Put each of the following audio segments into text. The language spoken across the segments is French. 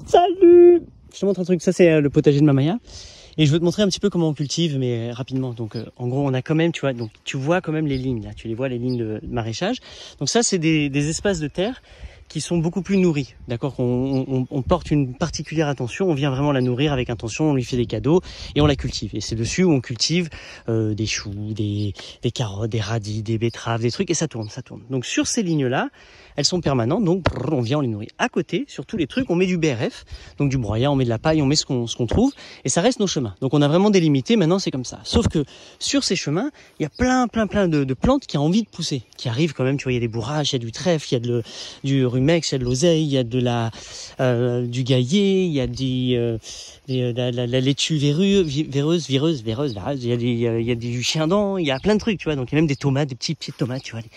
Salut! Je te montre un truc, ça c'est le potager de Mamaya. Et je veux te montrer un petit peu comment on cultive, mais rapidement. Donc en gros, on a quand même, tu vois, donc tu vois quand même les lignes là, tu les vois les lignes de maraîchage. Donc ça c'est des espaces de terre qui sont beaucoup plus nourris, d'accord, on porte une particulière attention, on vient vraiment la nourrir avec intention, on lui fait des cadeaux et on la cultive. Et c'est dessus où on cultive des choux, des carottes, des radis, des betteraves, des trucs, et ça tourne, ça tourne. Donc sur ces lignes-là, elles sont permanentes, donc on vient, on les nourrit. À côté, sur tous les trucs, on met du BRF, donc du broyat, on met de la paille, on met ce qu'on trouve, et ça reste nos chemins. Donc on a vraiment délimité, maintenant c'est comme ça. Sauf que sur ces chemins, il y a plein de plantes qui ont envie de pousser, qui arrivent quand même, tu vois, il y a des bourrages, il y a du trèfle, il y a du rumex, il y a de l'oseille, il y a du gaillet, il y a la laitue vireuse, il y a du chien-dent, il y a plein de trucs, tu vois. Donc il y a même des tomates, des petits pieds de tomates, tu vois, des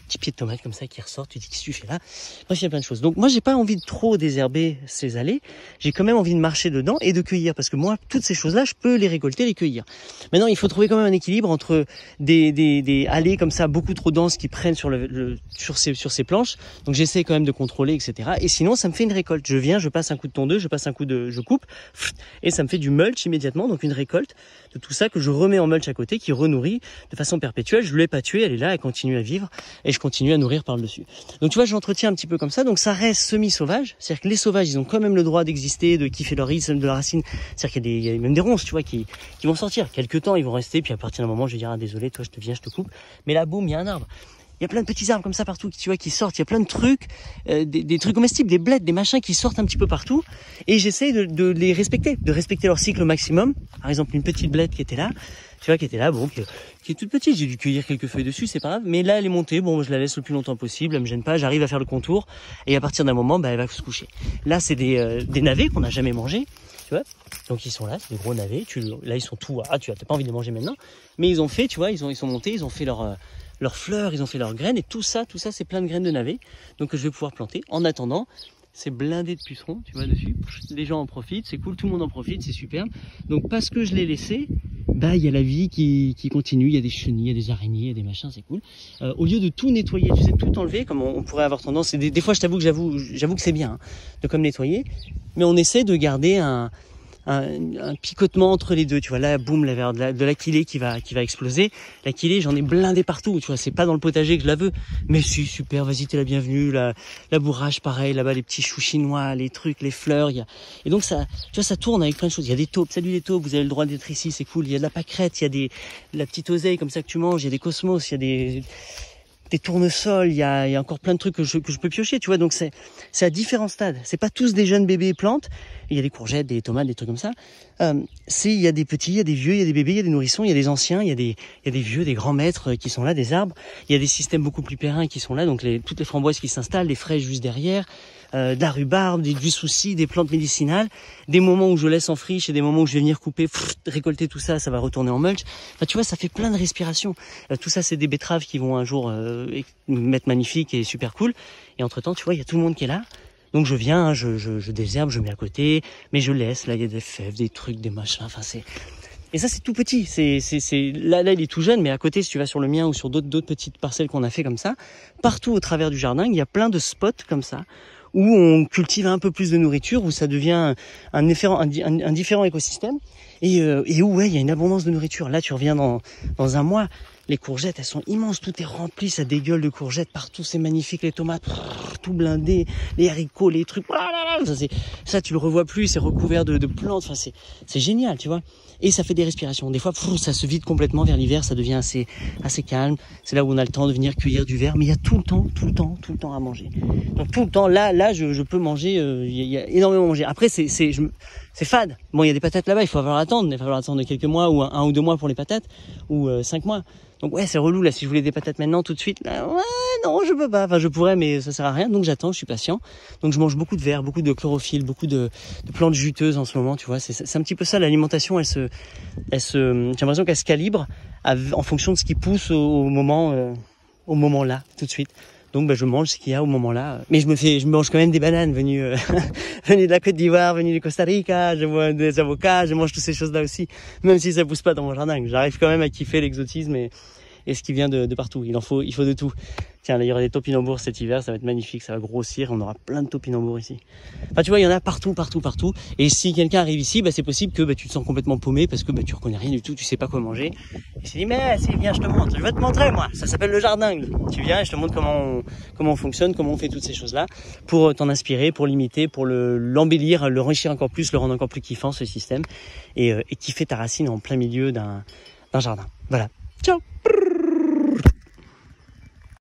petits pieds de tomates comme ça qui ressortent, tu te dis qu'est-ce que tu fais là? Bref, il y a plein de choses. Donc moi j'ai pas envie de trop désherber ces allées, j'ai quand même envie de marcher dedans et de cueillir, parce que moi toutes ces choses-là, je peux les récolter, les cueillir. Maintenant, il faut trouver quand même un équilibre entre des allées comme ça beaucoup trop denses qui prennent sur sur ces planches. Donc j'essaie quand même de contrôler, etc. Et sinon, ça me fait une récolte. Je viens, je passe un coup de tondeuse, je coupe, et ça me fait du mulch immédiatement. Donc une récolte de tout ça que je remets en mulch à côté, qui renourrit de façon perpétuelle. Je l'ai pas tuée, elle est là, elle continue à vivre, et je continue à nourrir par le dessus. Donc tu vois, j'entretiens un petit peu comme ça. Donc ça reste semi-sauvage. C'est-à-dire que les sauvages, ils ont quand même le droit d'exister, de kiffer leur rythme, de la racine. C'est-à-dire qu'il y a même des ronces, tu vois, qui vont sortir. Quelques temps, ils vont rester, puis à partir d'un moment, je vais dire, ah, désolé, toi, je te coupe. Mais là, boum, il y a un arbre. Il y a plein de petits arbres comme ça partout, tu vois, qui sortent. Il y a plein de trucs, des trucs comestibles, des bleds, des machins qui sortent un petit peu partout. Et j'essaie de les respecter, de respecter leur cycle au maximum. Par exemple, une petite bled qui était là, tu vois, bon, qui est toute petite. J'ai dû cueillir quelques feuilles dessus, c'est pas grave. Mais là, elle est montée. Bon, je la laisse le plus longtemps possible. Elle me gêne pas. J'arrive à faire le contour. Et à partir d'un moment, elle va se coucher. Là, c'est des navets qu'on n'a jamais mangés. Tu vois, donc ils sont là, c'est des gros navets. Là, ils sont tout. Ah, tu n'as pas envie de les manger maintenant. Mais ils ont fait, tu vois, ils sont montés, ils ont fait leurs fleurs, ils ont fait leurs graines, et tout ça, c'est plein de graines de navets, donc que je vais pouvoir planter. En attendant, c'est blindé de pucerons, tu vois, dessus. Les gens en profitent, c'est cool, tout le monde en profite, c'est superbe. Donc parce que je l'ai laissé, il y a la vie qui continue, il y a des chenilles, il y a des araignées, il y a des machins, c'est cool. Au lieu de tout nettoyer, tu sais, tout enlever, comme on pourrait avoir tendance, et des fois je t'avoue que c'est bien, hein, de comme nettoyer, mais on essaie de garder un picotement entre les deux, tu vois. Là, boum, de l'aquilée qui va exploser. L'aquilée, j'en ai blindé partout, tu vois. C'est pas dans le potager que je la veux, mais si, super, vas-y, t'es la bienvenue. La bourrage, pareil, là-bas, les petits choux chinois, les trucs, les fleurs, et donc ça, tu vois, ça tourne avec plein de choses. Il y a des taupes, salut les taupes, vous avez le droit d'être ici, c'est cool. Il y a de la pâquerette, il y a la petite oseille comme ça que tu manges, il y a des cosmos, il y a des tournesols, il y a encore plein de trucs que je peux piocher, tu vois. Donc c'est à différents stades. C'est pas tous des jeunes bébés plantes. Il y a des courgettes, des tomates, des trucs comme ça. Il y a des petits, il y a des vieux, il y a des bébés, il y a des nourrissons, il y a des anciens, il y a des vieux, des grands maîtres qui sont là, des arbres. Il y a des systèmes beaucoup plus périns qui sont là, donc toutes les framboises qui s'installent, les fraises juste derrière, de la rhubarbe, du souci, des plantes médicinales, des moments où je laisse en friche et des moments où je vais venir couper, récolter tout ça, ça va retourner en mulch. Enfin, tu vois, ça fait plein de respirations. Tout ça, c'est des betteraves qui vont un jour mettre magnifique et super cool. Et entre-temps, tu vois, il y a tout le monde qui est là. Donc je viens, je désherbe, je mets à côté, mais je laisse. Là, il y a des fèves, des trucs, des machins. Enfin, et ça, c'est tout petit. Là, il est tout jeune, mais à côté, si tu vas sur le mien ou sur d'autres petites parcelles qu'on a fait comme ça, partout au travers du jardin, il y a plein de spots comme ça où on cultive un peu plus de nourriture, où ça devient un différent écosystème, et où ouais, il y a une abondance de nourriture. Là, tu reviens dans un mois. Les courgettes, elles sont immenses, tout est rempli, ça dégueule de courgettes partout, c'est magnifique, les tomates, tout blindé, les haricots, les trucs, ça tu le revois plus, c'est recouvert de plantes, enfin c'est génial, tu vois. Et ça fait des respirations. Des fois, ça se vide complètement vers l'hiver, ça devient assez calme. C'est là où on a le temps de venir cueillir du verre, mais il y a tout le temps à manger. Donc tout le temps, là, je peux manger, il y a énormément à manger. Après, c'est fade. Bon, il y a des patates là-bas, il faut attendre quelques mois, ou un ou 2 mois pour les patates, ou 5 mois. Donc ouais, c'est relou là, si je voulais des patates maintenant tout de suite, là, ouais, non, je peux pas. Enfin, je pourrais, mais ça sert à rien. Donc j'attends, je suis patient. Donc je mange beaucoup de verre, beaucoup de chlorophylle, beaucoup de plantes juteuses en ce moment, tu vois. C'est un petit peu ça, l'alimentation, j'ai l'impression qu'elle se calibre en fonction de ce qui pousse au moment là, tout de suite. Donc je mange ce qu'il y a au moment là. Mais je mange quand même des bananes venues de la Côte d'Ivoire, venues du Costa Rica, je mange des avocats, je mange toutes ces choses là aussi, même si ça pousse pas dans mon jardin. J'arrive quand même à kiffer l'exotisme et et ce qui vient de partout. Il faut de tout. Tiens, là, il y aura des topinambours cet hiver, ça va être magnifique, ça va grossir, on aura plein de topinambours ici. Enfin, tu vois, il y en a partout. Et si quelqu'un arrive ici, bah, c'est possible que tu te sens complètement paumé parce que tu reconnais rien du tout, tu sais pas quoi manger. Et c'est dit, mais c'est bien, je te montre, je vais te montrer, moi. Ça s'appelle le jardin. Tu viens et je te montre comment on fonctionne, comment on fait toutes ces choses-là pour t'en inspirer, pour l'imiter, pour l'embellir, le enrichir encore plus, le rendre encore plus kiffant, ce système, et kiffer ta racine en plein milieu d'un jardin. Voilà. Ciao!